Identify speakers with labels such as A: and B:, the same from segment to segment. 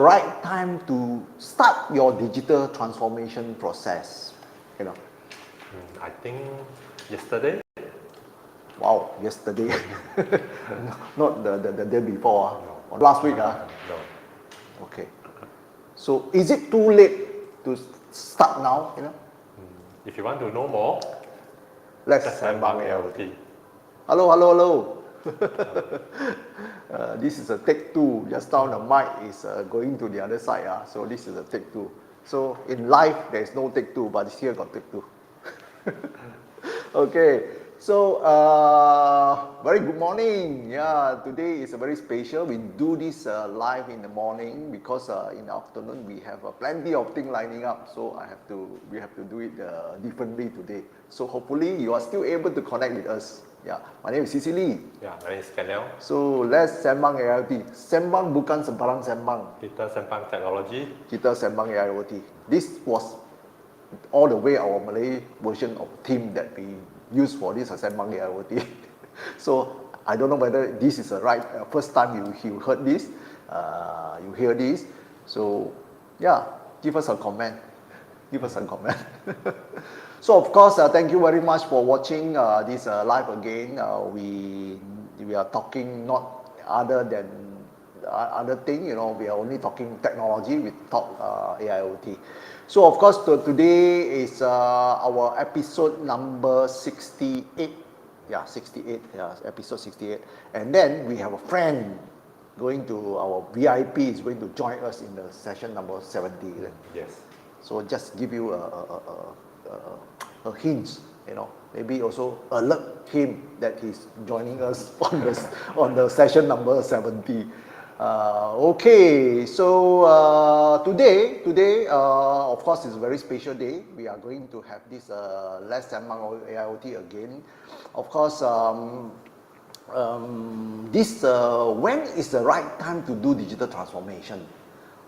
A: right time to start your digital transformation process? You know.
B: I think yesterday.
A: Wow, yesterday. Not the day before. No. Or last week.
B: No.
A: Okay. So is it too late to start now? You know.
B: If you want to know more,
A: let's
B: Sembang AIoT.
A: Hello. This is a take two. Just now the mic is going to the other side. So this is a take two. So in life there is no take two, but here got take two. Okay. So very good morning. Yeah, today is a very special. We do this live in the morning because in the afternoon we have plenty of things lining up. So we have to do it differently today. So hopefully you are still able to connect with us. Yeah, my name is Cecily.
B: Yeah, my name is 𝐒𝐿.
A: So let's Sembang AIoT. Sembang bukan sembarang sembang.
B: Kita sembang technology.
A: Kita sembang AIoT. This was all the way our Malay version of theme that we use for this Sembang AIoT. So I don't know whether this is the right first time you heard this, you hear this. So yeah, give us a comment. So of course, thank you very much for watching this live again. We are talking not other than other thing, you know, we are only talking technology, we talk AIoT. So of course today is our episode number 68. Yeah, 68, yeah, episode 68. And then we have a friend going to our VIP is going to join us in the session number 70.
B: Yes.
A: So just give you a hint, you know, maybe also alert him that he's joining us on the session number 70. Okay, so today, of course, is a very special day. We are going to have this Let's Sembang AIoT again. Of course, when is the right time to do digital transformation?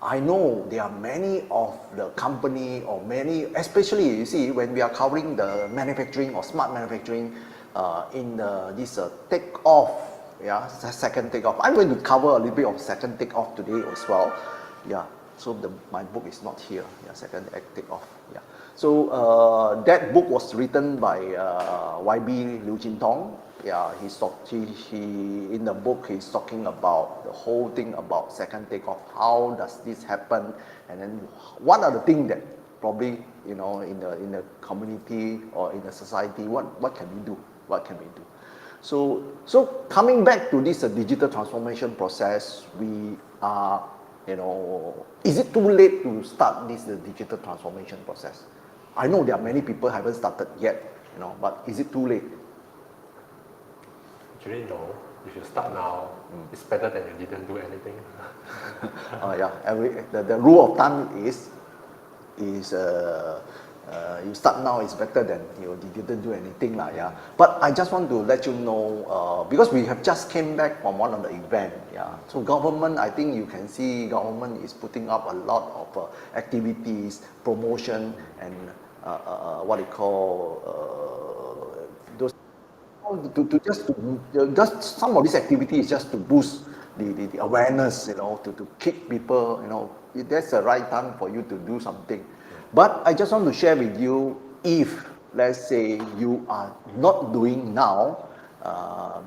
A: I know there are many of the company or many, especially you see when we are covering the manufacturing or smart manufacturing in this takeoff, yeah, second takeoff. I'm going to cover a little bit of second takeoff today as well. Yeah, so my book is not here. Yeah, second takeoff. Yeah, so that book was written by YB Liu Jin Tong. Yeah, he in the book he's talking about the whole thing about second takeoff. How does this happen? And then what are the things that probably, you know, in the community or in the society, what can we do? What can we do? So coming back to this digital transformation process, we are, you know, is it too late to start this digital transformation process? I know there are many people haven't started yet, you know, but is it too late?
B: Actually, no. If you start now, it's better than you didn't do anything.
A: Yeah, the rule of thumb is you start now is better than you didn't do anything lah. Yeah. But I just want to let you know because we have just came back from one of the event. Yeah. So government, I think you can see government is putting up a lot of activities, promotion, and what they call those. Just some of these activities just to boost the awareness, you know, to keep people, you know, that's the right time for you to do something. But I just want to share with you, if let's say you are not doing now,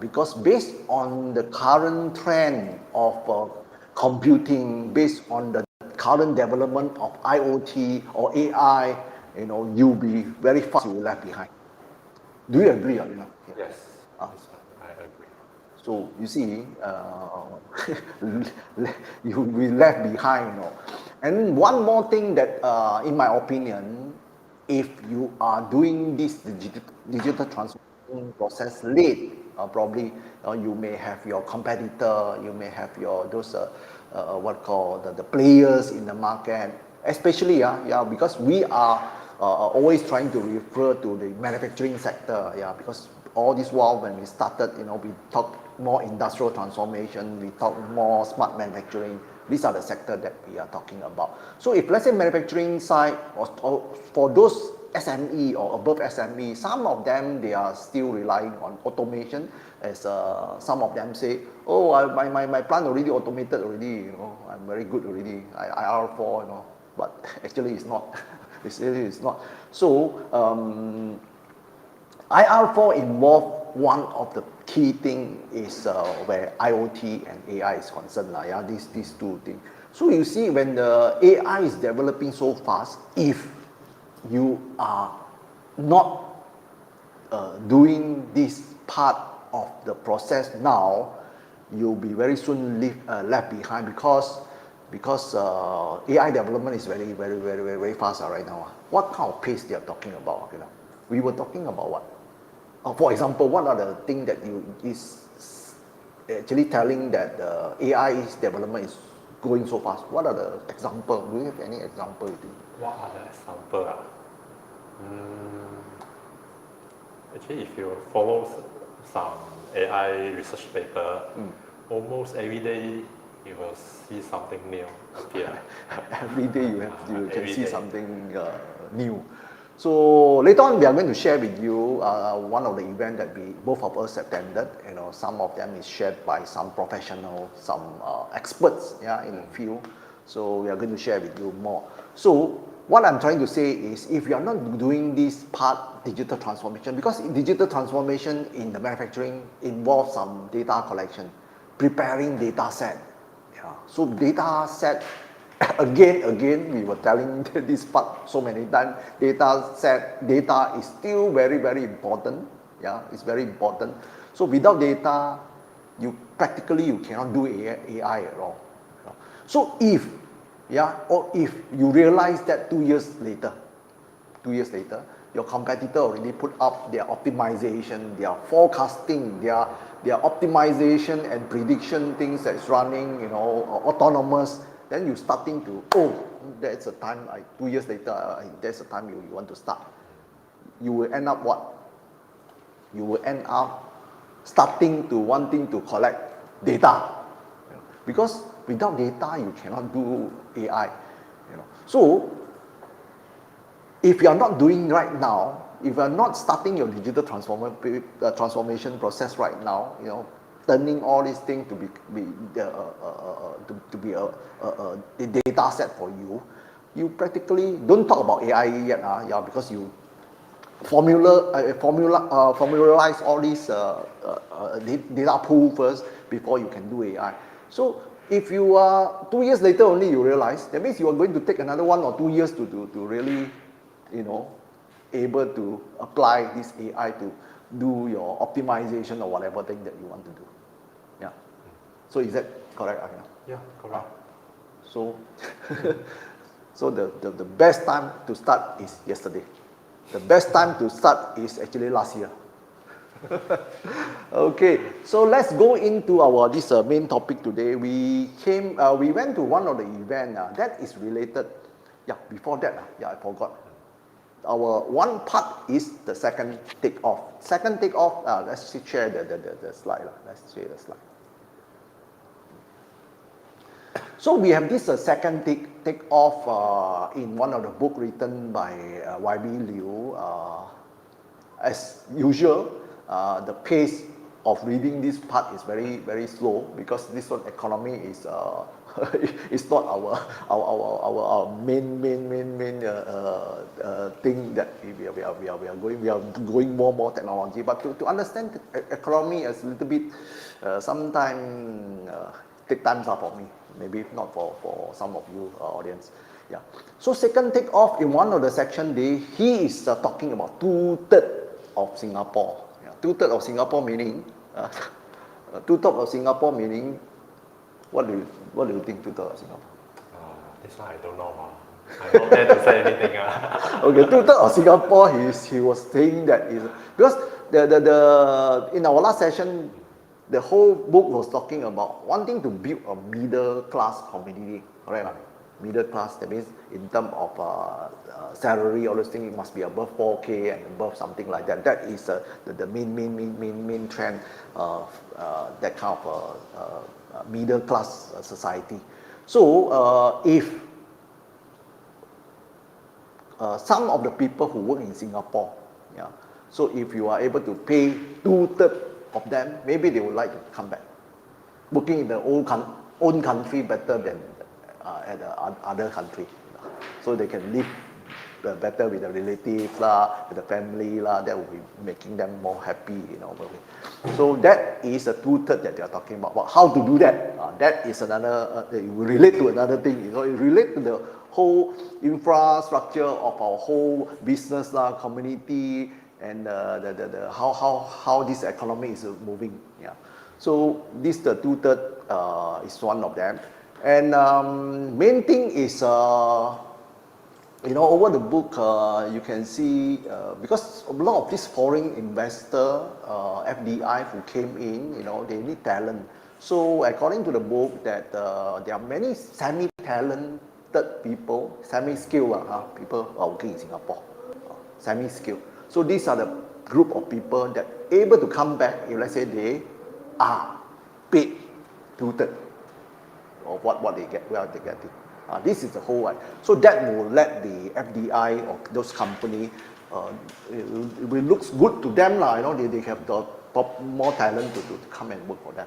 A: because based on the current trend of computing, based on the current development of IoT or AI, you know, you'll be very fast, you will left behind. Do you agree or not?
B: Yes, I agree.
A: So you see, you will be left behind, you know. And one more thing that, in my opinion, if you are doing this digital transformation process late, probably you may have your competitor, you may have your those what called the players in the market, especially because we are always trying to refer to the manufacturing sector, because all this while when we started, you know, we talk more industrial transformation, we talk more smart manufacturing. These are the sector that we are talking about. So if let's say manufacturing side or for those SME or above SME, some of them, they are still relying on automation, as some of them say, oh, my plant already automated already, I'm very good already, IR4, but actually it's not. It's not. So IR4 involved one of the key thing is where IoT and AI is concerned. These two things. So you see, when the AI is developing so fast, if you are not doing this part of the process now, you'll be very soon left behind, because AI development is very fast right now. What kind of pace they are talking about? We were talking about what? For example, what are the things that is actually telling that the AI's development is going so fast? What are the examples? Do you have any example?
B: What are the examples? Actually, if you follow some AI research paper, almost every day you will see something new appear.
A: Every day you can see something new. So later on, we are going to share with you one of the events that both of us attended. Some of them is shared by some professionals, some experts, in the field. So we are going to share with you more. So what I'm trying to say is, if you are not doing this part, digital transformation, because digital transformation in the manufacturing involves some data collection, preparing data set. So data set, again, we were telling this part so many times, data is still very important. It's very important. So without data, you cannot do AI at all. So if you realize that 2 years later, your competitor already put up their optimization, their forecasting, their optimization and prediction things that's running, autonomous, then you starting to, that's a time, 2 years later, that's the time you want to start. You will end up what? You will end up starting to wanting to collect data. Because without data, you cannot do AI. So, if you are not doing right now, if you are not starting your digital transformation process right now, turning all these things to be a data set for you, you practically don't talk about AI yet, because you formalize all these data pool first before you can do AI. So if you are 2 years later only you realize, that means you are going to take another 1 or 2 years to really, able to apply this AI to do your optimization or whatever thing that you want to do. So is that correct, Arina?
B: Yeah, correct.
A: So, so the best time to start is yesterday. The best time to start is actually last year. Okay, so let's go into our this main topic today. We went to one of the event that is related. Before that, I forgot. Our one part is the second takeoff. Second takeoff. Let's share the slide. Let's share the slide. So we have this second takeoff in one of the book written by Y.B. Liu. As usual, the pace of reading this part is very slow, because this one economy is is not our main thing that we are going more technology. But to understand economy is a little bit sometimes take times up for me. Maybe not for some of you audience. So second takeoff in one of the section, he is talking about 2/3 of Singapore. 2/3 of Singapore meaning 2/3 of Singapore meaning, what do you think 2/3 of Singapore?
B: This one I don't know. I'm not there to say anything.
A: Okay, 2/3 of Singapore. He was saying that is because the in our last session, the whole book was talking about wanting to build a middle class community, correct? Middle class, that means in terms of salary, all those things, it must be above 4K and above something like that. That is the main trend of that kind of middle class society. So if some of the people who work in Singapore, yeah. So if you are able to pay 2/3 of them, maybe they would like to come back. Working in the own country better than at the other country, you know. So they can live better with the relatives lah, with the family lah. That will be making them more happy, you know. So that is the 2/3 that they are talking about. But how to do that? That is another. It will relate to another thing. You know, it relate to the whole infrastructure of our whole business lah, community, and how this economy is moving. Yeah. So this the 2/3 is one of them, and main thing is you know, over the book you can see because a lot of these foreign investor FDI who came in, you know, they need talent. So according to the book that there are many semi-talented people, semi-skilled people are working in Singapore, semi-skilled. So these are the group of people that able to come back if let's say they are paid 2/3 of what they get, where they get it. This is the whole one. So that will let the FDI or those company, it will looks good to them lah. You know, they have the more talent to come and work for them.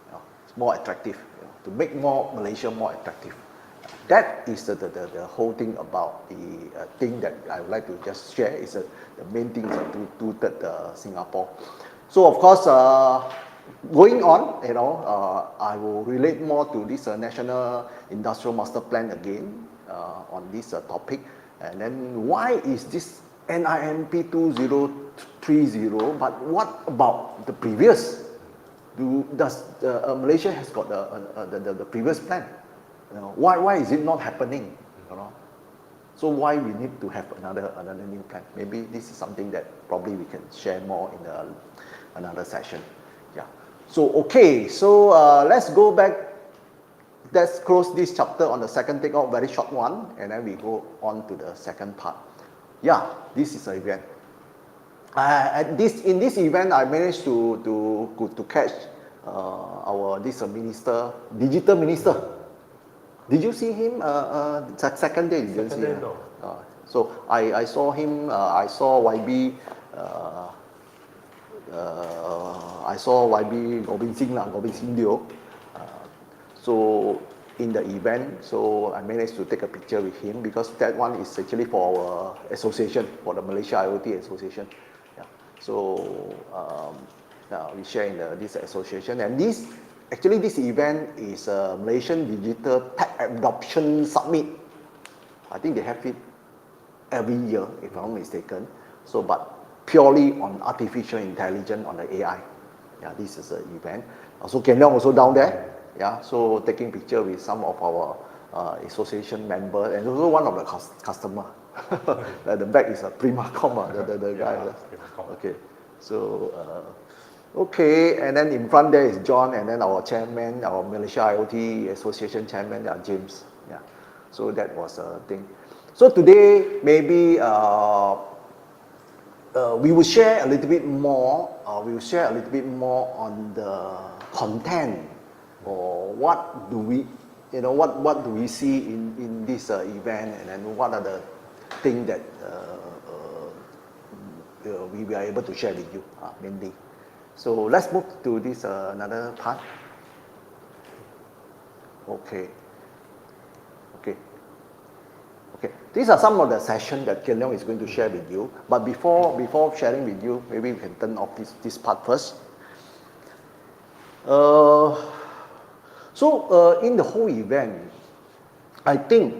A: You know, it's more attractive, you know, to make Malaysia more attractive. That is the whole thing about the thing that I would like to just share. Is the main thing is to 2/3 Singapore. So of course, going on, you know, I will relate more to this National Industrial Master Plan again on this topic. And then why is this NIMP 2030? But what about the previous? Does Malaysia has got the previous plan? You know, why is it not happening? You know, so why we need to have another new plan? Maybe this is something that probably we can share more in another session. Yeah. So okay, so let's go back. Let's close this chapter on the second takeoff, very short one, and then we go on to the second part. Yeah, this is an event. In this event, I managed to catch our minister, digital minister. Did you see him? Second day, you didn't see him.
B: No.
A: So I saw him. I saw YB. I saw YB Gobinsing Liu. So in the event, so I managed to take a picture with him because that one is actually for our association, for the Malaysia IoT Association. Yeah. So we share in this association, and this event is a Malaysian Digital Tech Adoption Summit. I think they have it every year, if I'm not mistaken. So, but purely on artificial intelligence, on the AI. Yeah, this is an event. Also, Ken Leong also down there. Yeah, so taking picture with some of our association members and also one of the customer. The back is a Primacom, the guy.
B: Primacom.
A: Okay, so okay, and then in front there is John, and then our chairman, our Malaysia IoT Association chairman, James. Yeah, so that was a thing. So today maybe we will share a little bit more. We will share a little bit more on the content, or what do we, what do we see in this event, and then what are the things that we were able to share with you mainly. So let's move to this another part. Okay. These are some of the sessions that Ken Leong is going to share with you. But before sharing with you, maybe we can turn off this part first. So in the whole event, I think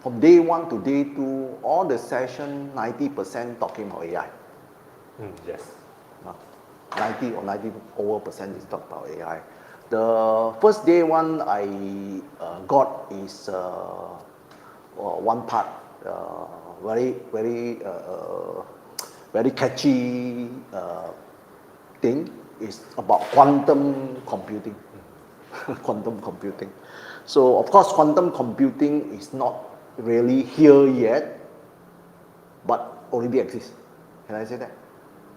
A: from day 1 to day 2, all the session 90% talking about AI.
B: Yes.
A: 90 or 90% is talk about AI. The first day one I got is one part, very catchy thing is about quantum computing. Quantum computing. So of course, quantum computing is not really here yet, but already exists. Can I say that?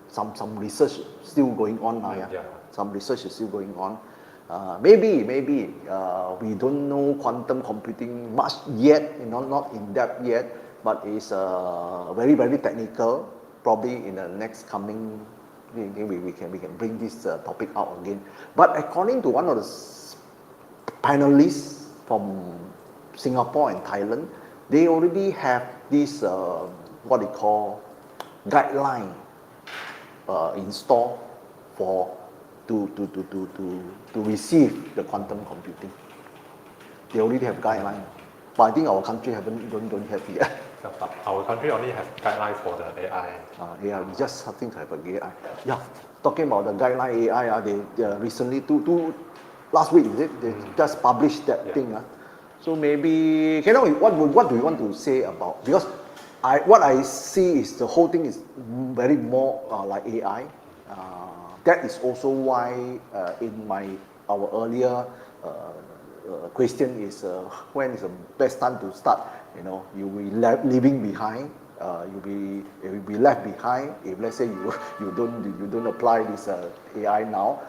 A: Some research still going on now. Yeah. Some research is still going on. Maybe we don't know quantum computing much yet, not in depth yet. but it's very, very technical. Probably in the next coming, we can bring this topic out again. But according to one of the panelists from Singapore and Thailand, they already have this what they call guideline installed for to receive the quantum computing. They already have guideline, but I think our country don't have yet.
B: Our country only has guidelines for the AI.
A: AI, we just starting to have a AI. Yeah, talking about the guideline AI, they recently last week is it? They just published that thing. So maybe what do you want to say about, because what I see is the whole thing is very more like AI. That is also why in our earlier question is when is the best time to start? You know, you will be leaving behind. You will be left behind if, let's say, you don't apply this AI now.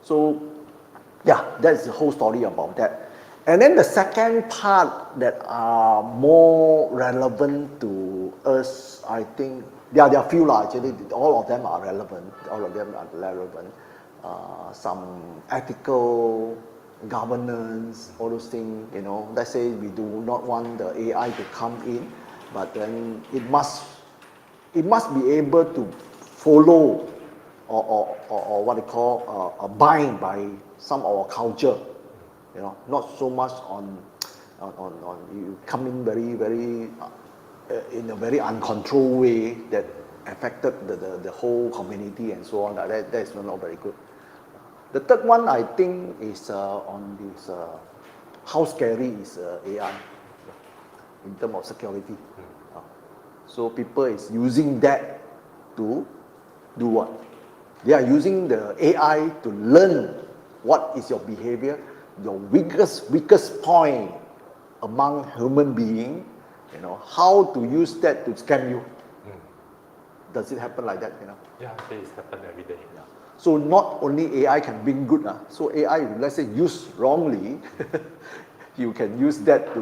A: So yeah, that's the whole story about that. And then the second part that are more relevant to us, I think there are few actually. All of them are relevant. Some ethical governance, all those things, you know. Let's say we do not want the AI to come in, but then it must be able to follow or what they call abide by some of our culture, you know, not so much on you come in very in a very uncontrolled way that affected the whole community and so on. That is not very good. The third one I think is on this how scary is AI in terms of security. So people is using that to do what? They are using the AI to learn what is your behavior, your weakest point among human beings. You know, how to use that to scam you. Does it happen like that? You know?
B: Yeah, it happens every day.
A: Yeah. So not only AI can bring good, so AI, let's say used wrongly, you can use that to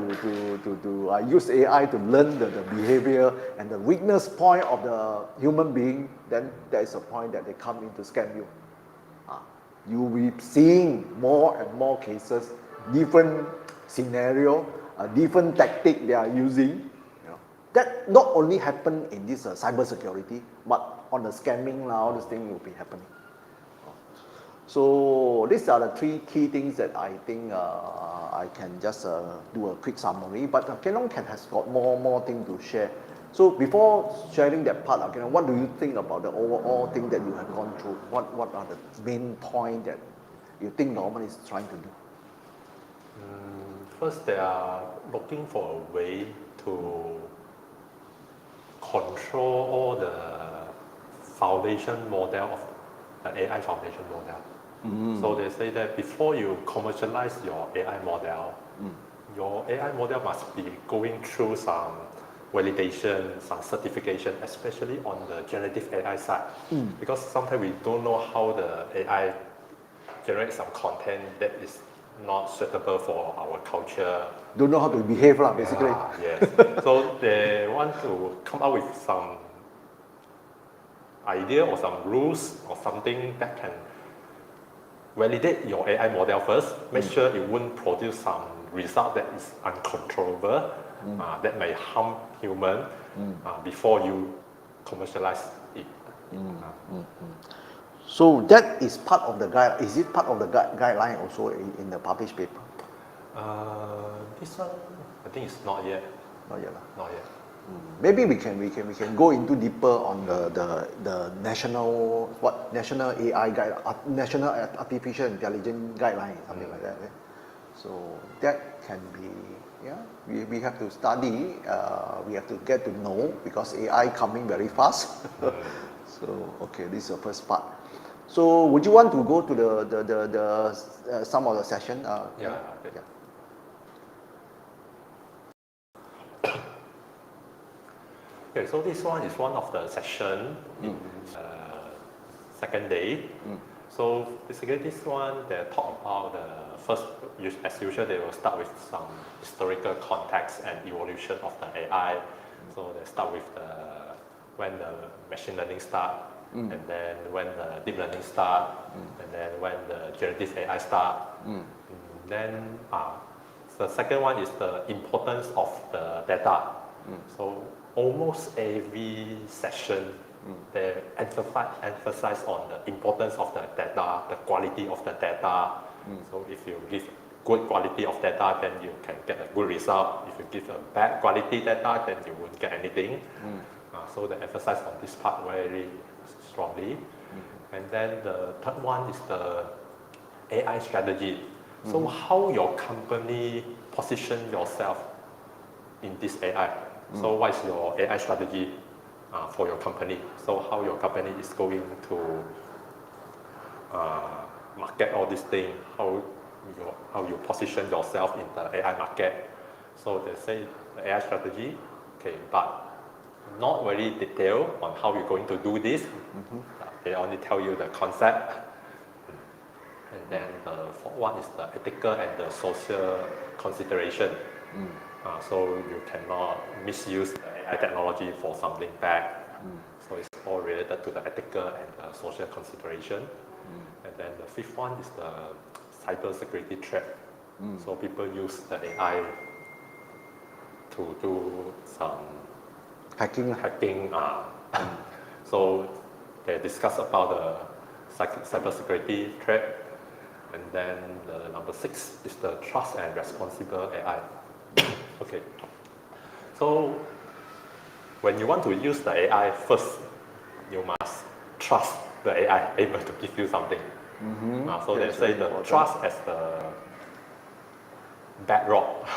A: use AI to learn the behavior and the weakness point of the human being. Then there is a point that they come in to scam you. You will be seeing more and more cases, different scenario, different tactic they are using. You know, that not only happen in this cyber security, but on the scamming now, this thing will be happening. So these are the three key things that I think I can just do a quick summary. But 𝐤𝐿𝐿 has got more things to share. So before sharing that part, what do you think about the overall thing that you have gone through? What are the main points that you think Norman is trying to do?
B: First, they are looking for a way to control all the foundation model of the AI foundation model. So they say that before you commercialize your AI model, your AI model must be going through some validation, some certification, especially on the generative AI side. Because sometimes we don't know how the AI generates some content that is not suitable for our culture.
A: Don't know how to behave, basically.
B: Yes. So they want to come up with some idea or some rules or something that can validate your AI model first. Make sure it won't produce some result that is uncontrollable, that may harm human before you commercialize it.
A: So that is part of the guide. Is it part of the guideline also in the published paper?
B: This one, I think it's not yet.
A: Not yet.
B: Not yet.
A: Maybe we can go into deeper on the national AI guide, national artificial intelligence guideline, something like that. So that can be, we have to study, we have to get to know, because AI coming very fast. So okay, this is the first part. So would you want to go to the some of the session?
B: Yeah. Okay, so this one is one of the session in second day. So basically this one, they talk about the first, as usual, they will start with some historical context and evolution of the AI. So they start with when the machine learning start, and then when the deep learning start, and then when the generative AI start. Then the second one is the importance of the data. So almost every session, they emphasize on the importance of the data, the quality of the data. So if you give good quality of data, then you can get a good result. If you give a bad quality data, then you won't get anything. So they emphasize on this part very strongly. And then the third one is the AI strategy. So how your company position yourself in this AI. So what is your AI strategy for your company? So how your company is going to market all these things, how you position yourself in the AI market. So they say the AI strategy, okay, but not very detailed on how you're going to do this. They only tell you the concept. And then the fourth one is the ethical and the social consideration. So you cannot misuse the AI technology for something bad. So it's all related to the ethical and the social consideration. And then the fifth one is the cyber security threat. So people use the AI to do some hacking. So they discuss about the cyber security threat. And then the number 6 is the trust and responsible AI. Okay. So when you want to use the AI, first you must trust the AI able to give you something. So they say the trust as the bedrock.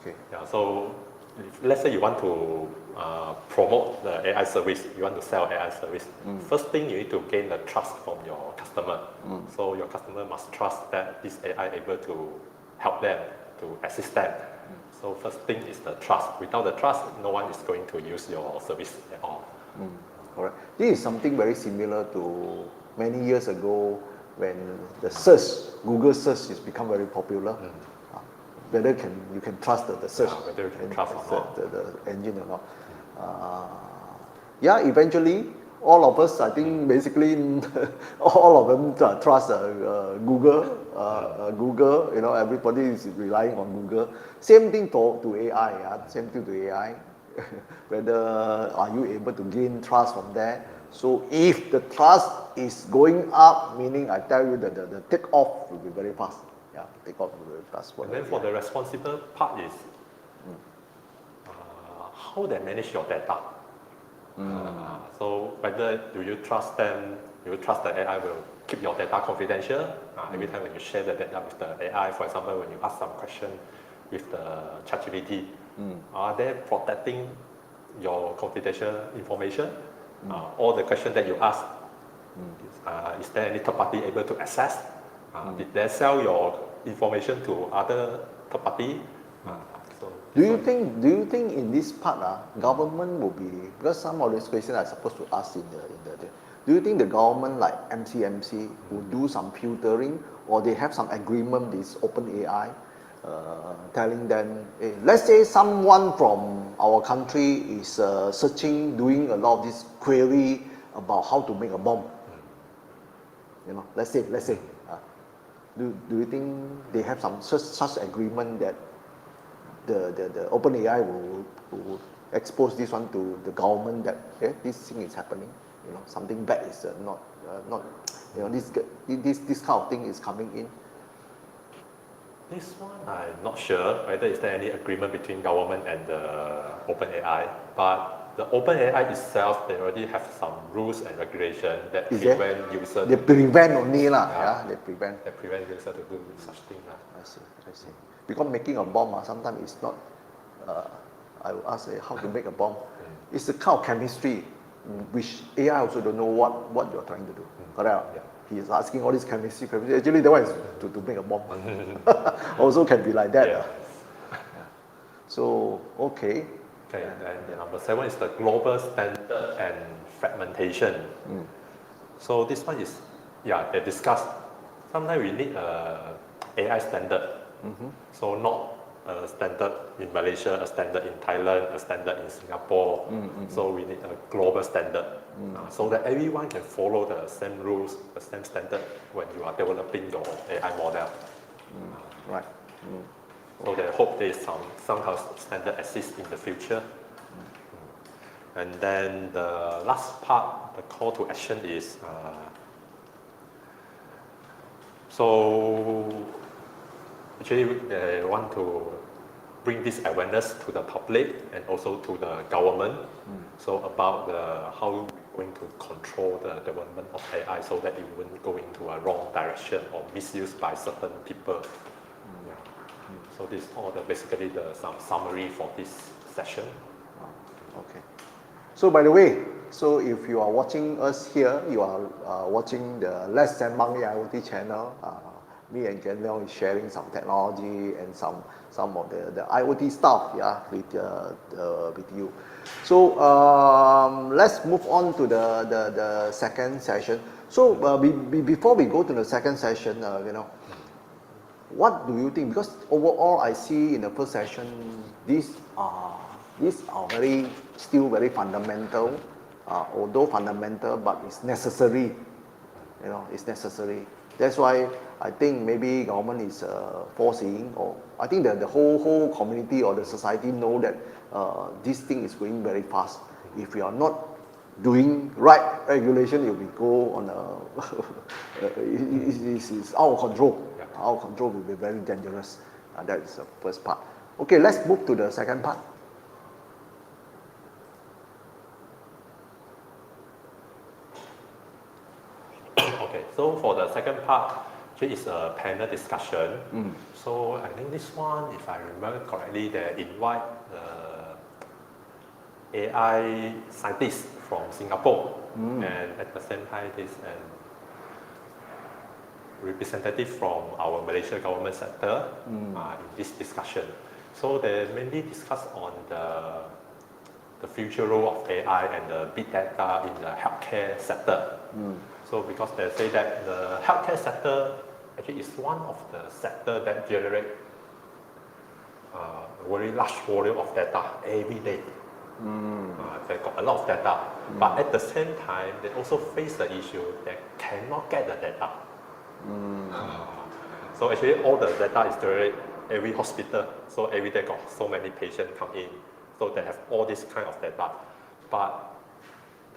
A: Okay.
B: Yeah, so let's say you want to promote the AI service, you want to sell AI service. First thing you need to gain the trust from your customer. So your customer must trust that this AI able to help them, to assist them. So first thing is the trust. Without the trust, no one is going to use your service at all.
A: Correct. This is something very similar to many years ago when the search, Google search, has become very popular. Whether you can trust the search,
B: whether you can trust or not.
A: the engine or not. Eventually, all of us, I think, basically, all of them trust Google. Google, everybody is relying on Google. Same thing to AI. Same thing to AI. Whether are you able to gain trust from that? So if the trust is going up, meaning I tell you that the takeoff will be very fast. Takeoff will be very fast.
B: And then for the responsible part is how they manage your data. So whether do you trust them, you trust the AI will keep your data confidential. Every time when you share the data with the AI, for example, when you ask some question with the ChatGPT, are they protecting your confidential information? All the questions that you ask, is there any third party able to access? Did they sell your information to other third party?
A: Do you think in this part, government will be, because some of these questions are supposed to ask in the do you think the government like MCMC will do some filtering, or they have some agreement with OpenAI, telling them, hey, let's say someone from our country is searching, doing a lot of this query about how to make a bomb. Let's say. Do you think they have some such agreement that the OpenAI will expose this one to the government that this thing is happening, something bad is this kind of thing is coming in?
B: This one I'm not sure whether is there any agreement between government and the OpenAI, but the OpenAI itself, they already have some rules and regulations that prevent users.
A: They prevent only they prevent.
B: They prevent users to do such thing.
A: I see. Because making a bomb, sometimes it's not. I will ask how to make a bomb. It's a kind of chemistry, which AI also don't know what you're trying to do. Correct? He is asking all this chemistry. Actually, that one is to make a bomb. Also can be like that. So okay.
B: Okay, and then the number 7 is the global standard and fragmentation. So this one is yeah, they discuss. Sometimes we need a AI standard. So not a standard in Malaysia, a standard in Thailand, a standard in Singapore. So we need a global standard, so that everyone can follow the same rules, the same standard when you are developing your AI model.
A: Right.
B: So they hope there is somehow standard exists in the future. And then the last part, the call to action is, so actually they want to bring this awareness to the public and also to the government. So about how we're going to control the development of AI so that it wouldn't go into a wrong direction or misused by certain people. So this all basically some summary for this session.
A: Okay. So by the way, so if you are watching us here, you are watching the Let's Sembang IoT channel. Me and Ken is sharing some technology and some of the IoT stuff, with you. So let's move on to the second session. So before we go to the second session, what do you think? Because overall, I see in the first session, these are still very fundamental, although fundamental, but it's necessary. It's necessary. That's why I think maybe government is foreseeing, or I think that the whole community or the society know that this thing is going very fast. If we are not doing right regulation, it will go on it's out of control. Out of control will be very dangerous. That is the first part. Okay, let's move to the second part.
B: Okay, so for the second part, actually it's a panel discussion. So I think this one, if I remember correctly, they invite AI scientists from Singapore, and at the same time, this representative from our Malaysia government sector in this discussion. So they mainly discuss on the future role of AI and the big data in the healthcare sector. So because they say that the healthcare sector actually is one of the sector that generate a very large volume of data every day. They got a lot of data, but at the same time, they also face the issue that cannot get the data. So actually all the data is generated every hospital, so every day got so many patients come in, so they have all this kind of data, but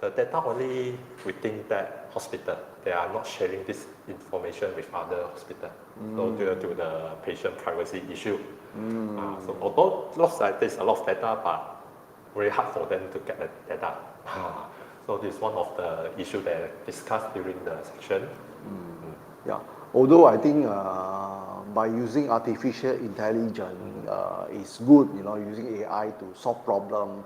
B: the data only within that hospital. They are not sharing this information with other hospitals, so due to the patient privacy issue. So although looks like there's a lot of data, but very hard for them to get the data. So this is one of the issues they discussed during the section.
A: Yeah, although I think by using artificial intelligence is good, using AI to solve problems,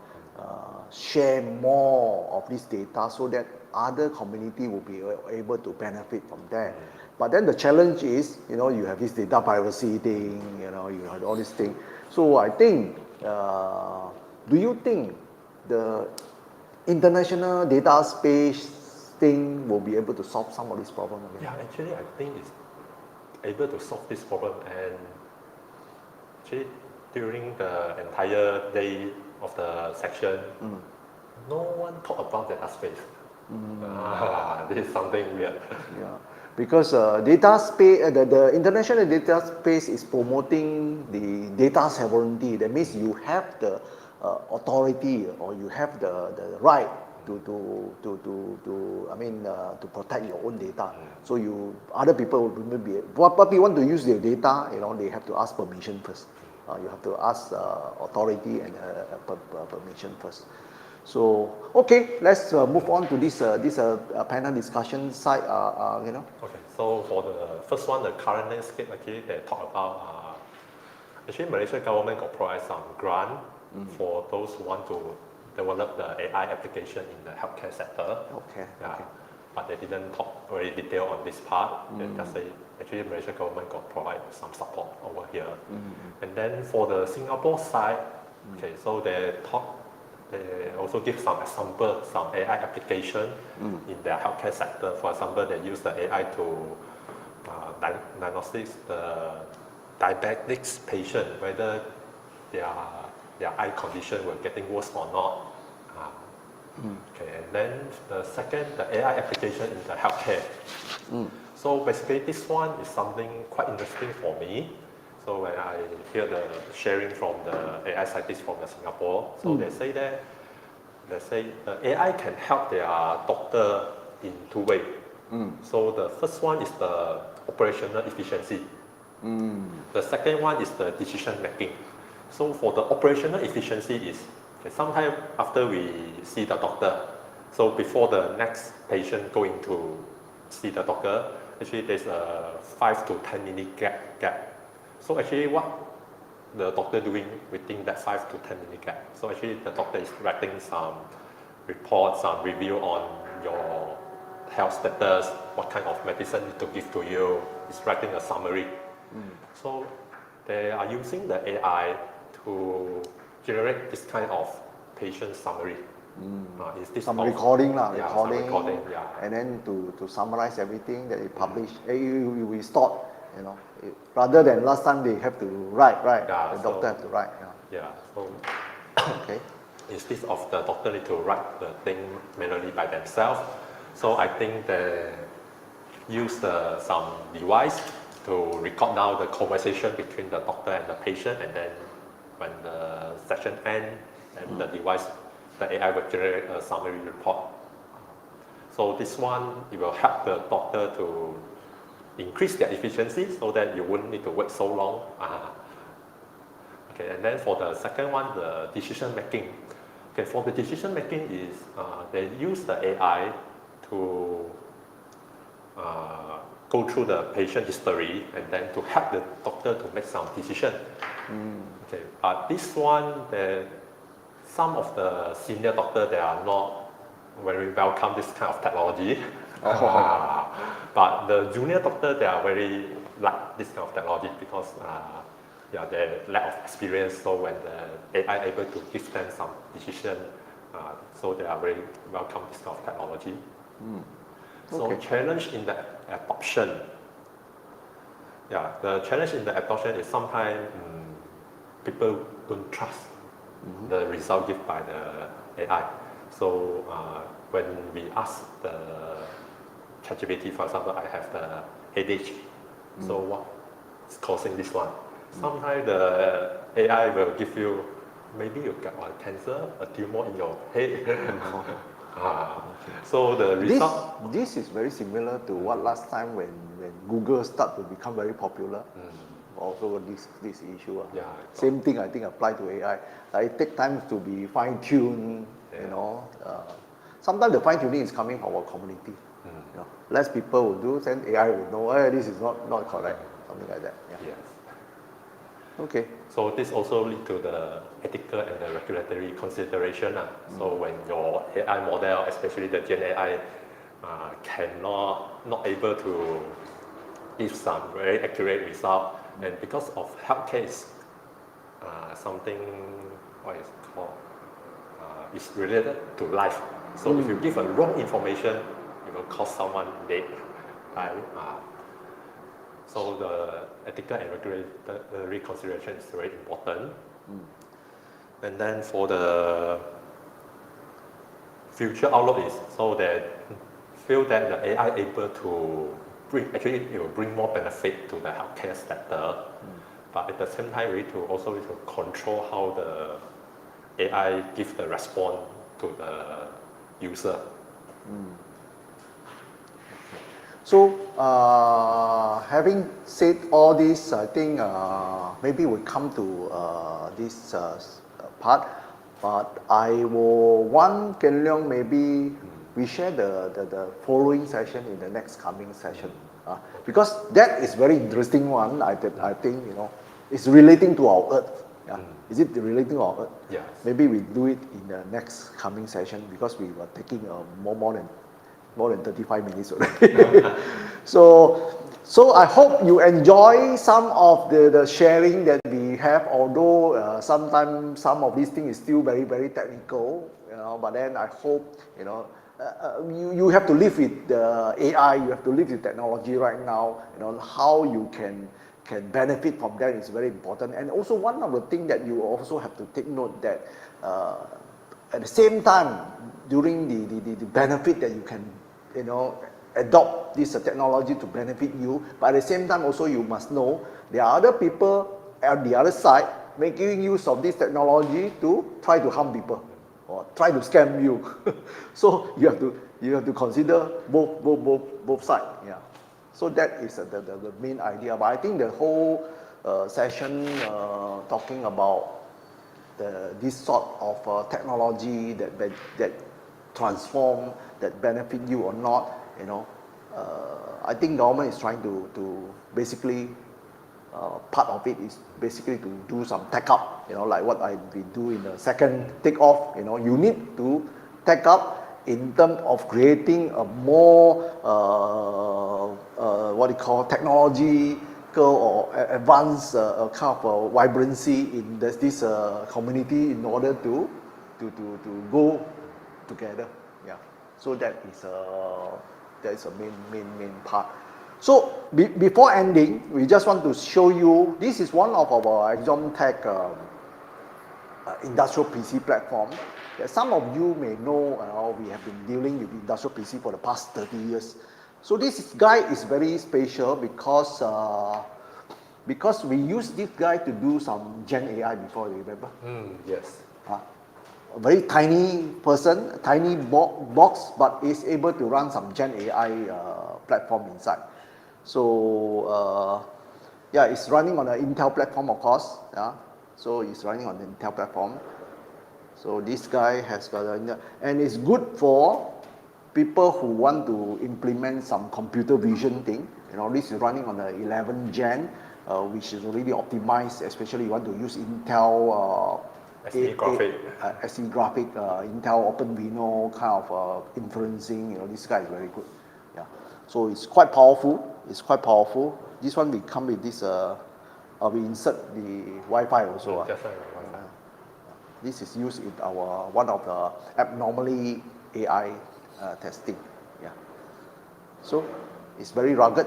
A: share more of this data so that other community will be able to benefit from that. But then the challenge is, you have this data privacy thing, you have all these things. So I think, do you think the international data space thing will be able to solve some of this problem?
B: Yeah, actually I think it's able to solve this problem, and actually during the entire day of the section, no one talked about data space. This is something weird.
A: Yeah, because data space, the international data space is promoting the data sovereignty. That means you have the authority, or you have the right to protect your own data. So other people will be, what you want to use their data, they have to ask permission first. You have to ask authority and permission first. So okay, let's move on to this panel discussion side.
B: Okay, so for the first one, the current landscape, actually they talk about actually Malaysia government got provide some grant for those who want to develop the AI application in the healthcare sector.
A: Okay.
B: Yeah.
A: Okay.
B: But they didn't talk very detail on this part. They just say actually Malaysia government got provide some support over here. And then for the Singapore side, okay, so they talk they also give some example, some AI application in their healthcare sector. For example, they use the AI to diagnosis the diabetics patient, whether their eye condition will getting worse or not. Okay, and then the second, the AI application in the healthcare. So basically, this one is something quite interesting for me. So when I hear the sharing from the AI scientists from Singapore, so they say that the AI can help their doctor in two ways. So the first one is the operational efficiency. The second one is the decision making. So for the operational efficiency is, okay, sometime after we see the doctor, so before the next patient going to see the doctor, actually there's a 5 to 10 minute gap. So actually what the doctor doing within that 5 to 10 minute gap? So actually the doctor is writing some reports, some review on your health status, what kind of medicine to give to you, is writing a summary. So they are using the AI to generate this kind of patient summary. Is this
A: Some
B: of,
A: recording,
B: yeah,
A: recording,
B: some recording, yeah.
A: and then to summarize everything that they publish, we start, rather than last time they have to write,
B: Yeah,
A: the doctor have to write.
B: Yeah, so
A: Okay.
B: instead of the doctor need to write the thing manually by themselves, so I think they use some device to record down the conversation between the doctor and the patient, and then when the session ends, and the device, the AI will generate a summary report. So this one, it will help the doctor to increase their efficiency so that you wouldn't need to wait so long. Okay, and then for the second one, the decision making. Okay, for the decision making is they use the AI to go through the patient history and then to help the doctor to make some decision. Okay, but this one, some of the senior doctors, they are not very welcome this kind of technology. But the junior doctor, they are very like this kind of technology because they lack of experience. So when the AI able to give them some decision, so they are very welcome this kind of technology. So challenge in the adoption. Yeah, the challenge in the adoption is sometimes people don't trust the result given by the AI. So when we ask the ChatGPT, for example, I have the headache. So what's causing this one? Sometimes the AI will give you, maybe you got a cancer, a tumor in your head. So the result.
A: This is very similar to what last time when Google started to become very popular. Also this issue.
B: Yeah,
A: same thing I think apply to AI. It takes time to be fine-tuned, sometimes the fine-tuning is coming from our community. Less people will do, then AI will know, hey, this is not correct, something like that.
B: Yes.
A: Okay.
B: So this also lead to the ethical and the regulatory consideration. So when your AI model, especially the Gen AI, not able to give some very accurate result, and because of healthcare is something what is called is related to life. So if you give a wrong information, it will cause someone dead. Right? So the ethical and regulatory consideration is very important. And then for the future outlook is so that feel that the AI able to it will bring more benefit to the healthcare sector. But at the same time, we need to also need to control how the AI gives the response to the user.
A: So, having said all this, I think maybe we come to this part. But I will want Ken Leong, maybe we share the following session in the next coming session. Because that is very interesting one. I think it's relating to our Earth. Is it relating to our Earth?
B: Yes.
A: Maybe we do it in the next coming session because we were taking more than 35 minutes already. So So I hope you enjoy some of the sharing that we have, although sometimes some of these things is still very, very technical, but then I hope, you have to live with the AI, you have to live with technology right now, how you can benefit from that is very important. And also one of the things that you also have to take note that at the same time, during the benefit that you can, adopt this technology to benefit you, but at the same time also you must know there are other people on the other side making use of this technology to try to harm people or try to scam you. So you have to consider both sides. Yeah. So that is the main idea. But I think the whole session talking about this sort of technology that transform, that benefit you or not, I think government is trying to basically, part of it is basically to do some takeoff, like what I do in the second takeoff. You need to take up in terms of creating a more technological or advanced kind of vibrancy in this community in order to go together. Yeah. So that is a main part. So before ending, we just want to show you, this is one of our Axiomtek industrial PC platform that some of you may know. We have been dealing with industrial PC for the past 30 years. So this guy is very special because we use this guy to do some Gen AI before, you remember?
B: Yes.
A: A very tiny person, tiny box, but is able to run some Gen AI platform inside. So yeah, it's running on an Intel platform, of course. Yeah, so it's running on the Intel platform. So this guy has got and it's good for people who want to implement some computer vision thing. This is running on the 11th gen, which is already optimized, especially you want to use Intel
B: SE graphic.
A: SE graphic, Intel OpenVINO kind of inferencing. This guy is very good. Yeah. So it's quite powerful. This one we come with this. We insert the Wi-Fi also.
B: Just like Wi-Fi.
A: This is used in our one of the abnormally AI testing. Yeah. So it's very rugged,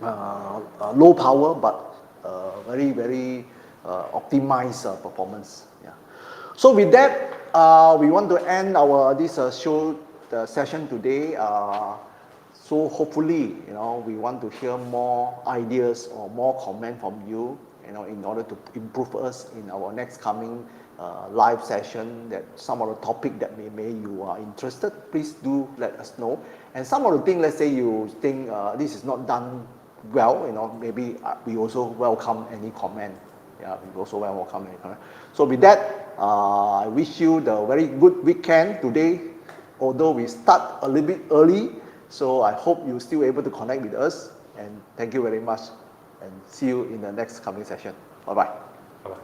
A: low power, but very optimized performance. Yeah. So with that, we want to end our show session today. So hopefully, we want to hear more ideas or more comment from you, in order to improve us in our next coming live session. That some of the topic that maybe you are interested, please do let us know. And some of the things, let's say you think this is not done well, maybe we also welcome any comment. Yeah, we also welcome any comment. So with that, I wish you the very good weekend today. Although we start a little bit early, so I hope you're still able to connect with us. And thank you very much. And see you in the next coming session. Bye-bye.
B: Bye-bye.